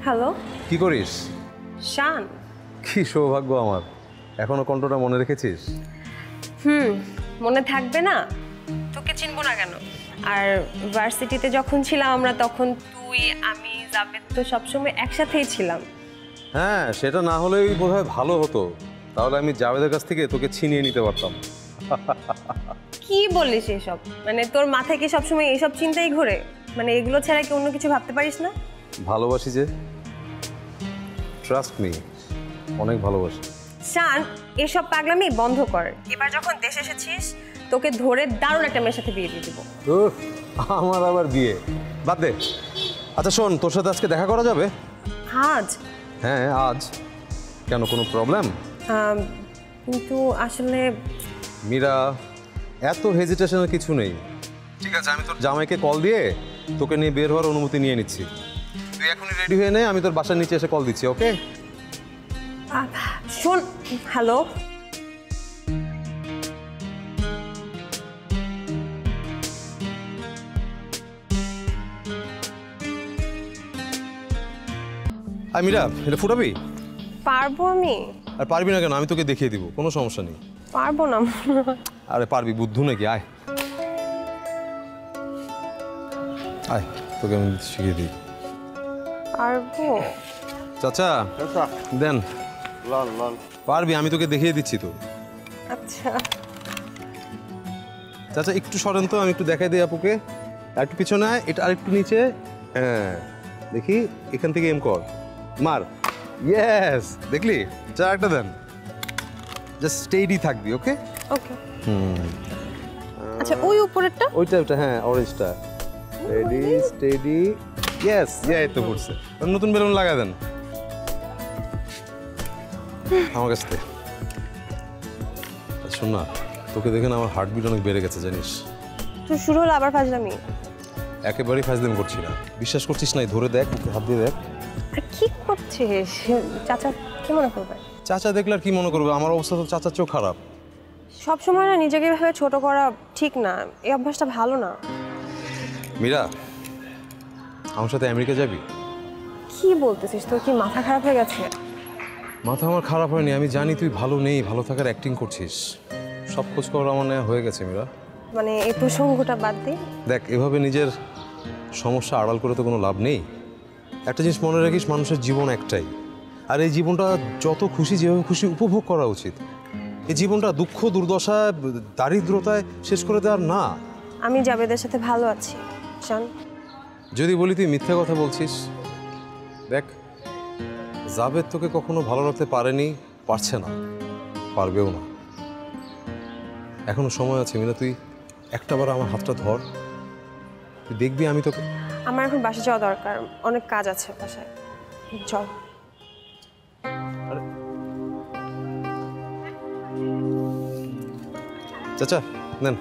Hello, কি করিস? শান। কি সৌভাগ্য আমার, এখনো কণ্ঠটা মনে রেখেছিস? মনে থাকবে না? তোকে চিনবো না কেন? আর ভার্সিটিতে যখন ছিলাম আমরা, তখন তুই, আমি, জাবেদ তো সবসময় একসাথেই ছিলাম। হ্যাঁ, সেটা না হলেই বোধহয় ভালো হতো। তাহলে আমি জাভেদের কাছ থেকে তোকে ছিনিয়ে নিতে পারতাম। কি বলিস এসব? মানে তোর মাথায় কি সবসময় এইসব চিন্তাই ঘোরে? মানে এগুলো ছাড়া কি অন্য কিছু ভাবতে পারিস না? ভালোবাসি যে, ট্রাস্ট মি, অনেক ভালোবাসি। শান, এসব পাগলামি বন্ধ কর। এবার যখন দেশে এসেছিস, তোকে ধরে দারুণ একটা মেয়ের সাথে বিয়ে দিয়ে দেবো। আমার আবার বিয়ে? বাদ দে। আচ্ছা শোন, তোর সাথে আজকে দেখা করা যাবে? আজ? হ্যাঁ আজ। কেন, কোনো প্রবলেম? কিন্তু আসলে মীরা, এত হেজিটেশনের কিছু নেই। ঠিক আছে, আমি তোর জামাইকে কল দিয়ে তোকে নিয়ে বের হওয়ার অনুমতি নিয়ে নিচ্ছি। তুই এখনই রেডি হয়ে নে, আমি তোর বাসার নিচে এসে কল দিচ্ছি, ওকে? শোন, হ্যালো। আর মীরা, এটা ফুটাবি? পারবো আমি? আর পারবি না কেন? আমি তোকে দেখিয়ে দিব, কোনো সমস্যা নেই। পারবো না। আরে পারবি, বুদ্ধু নাকি? আয় আয়, তোকে আমি শিখিয়ে দিই। পারবো। চাচা দেন। পারবি, আমি তোকে দেখিয়ে দিচ্ছি তো। আচ্ছা। চাচা একটু সরেন তো, আমি একটু দেখাই দিই আপুকে। আর একটু পিছনে আয়, এটা আর একটু নিচে। হ্যাঁ দেখি, এখান থেকে এম কর, মার। ইয়েস, দেখলি? চা একটা দেন, জাস্ট স্টেডি থাকবি, ওকে? ওকে। আচ্ছা, ওই উপরেরটা? ওইটা, হ্যাঁ অরেঞ্জটা। Ready, steady, yes. এই তো পড়ছে। নতুন বেলুন লাগা দেন আমার কাছ থেকে। শোন না, তোকে দেখে না আমার হার্টবিট অনেক বেড়ে গেছে, জানিস? তো শুরু হলো আবার ফাজলামি? একেবারেই ফাজলামি করছি না। বিশ্বাস করছিস না? ধরে দেখ, বুকে হাত দিয়ে দেখ। কি করছিস? চাচা কি মনে করবে? চাচা দেখলে আর কি মনে করবে? আমার অবস্থা তো চাচার চেয়েও খারাপ। সব সময় না নিজেকে এভাবে ছোট করা ঠিক না, এই অভ্যাসটা ভালো না। মীরা, আমার সাথে আমেরিকা যাবি? কি বলতেছিস? তোর কি মাথা খারাপ হয়ে গেছে? মাথা আমার খারাপ হয়নি, আমি জানি তুই ভালো নেই, ভালো থাকার অ্যাক্টিং করছিস। সব খোঁজ খবর আমার নেওয়া হয়ে গেছে মীরা। মানে এই প্রসঙ্গটা বাদ দে। দেখ, এভাবে নিজের সমস্যা আড়াল করে তো কোনো লাভ নেই। একটা জিনিস মনে রাখিস, মানুষের জীবন একটাই, আর এই জীবনটা যত খুশি, যেভাবে খুশি উপভোগ করা উচিত। এই জীবনটা দুঃখ, দুর্দশা, দারিদ্রতায় শেষ করে দেওয়ার না। আমি জাবেদের সাথে ভালো আছি শান। যদি বলি তুই মিথ্যা কথা বলছিস। দেখ, জাবেদ তোকে কখনো ভালো রাখতে পারেনি, পারছে না, পারবেও না। এখনো সময় আছে মীরা, তুই একটাবার আমার হাতটা ধর, তুই দেখবি আমি তোকে। আমার এখন বাসা যাওয়া দরকার, অনেক কাজ আছে বাসায়। চল। চাচা নেন।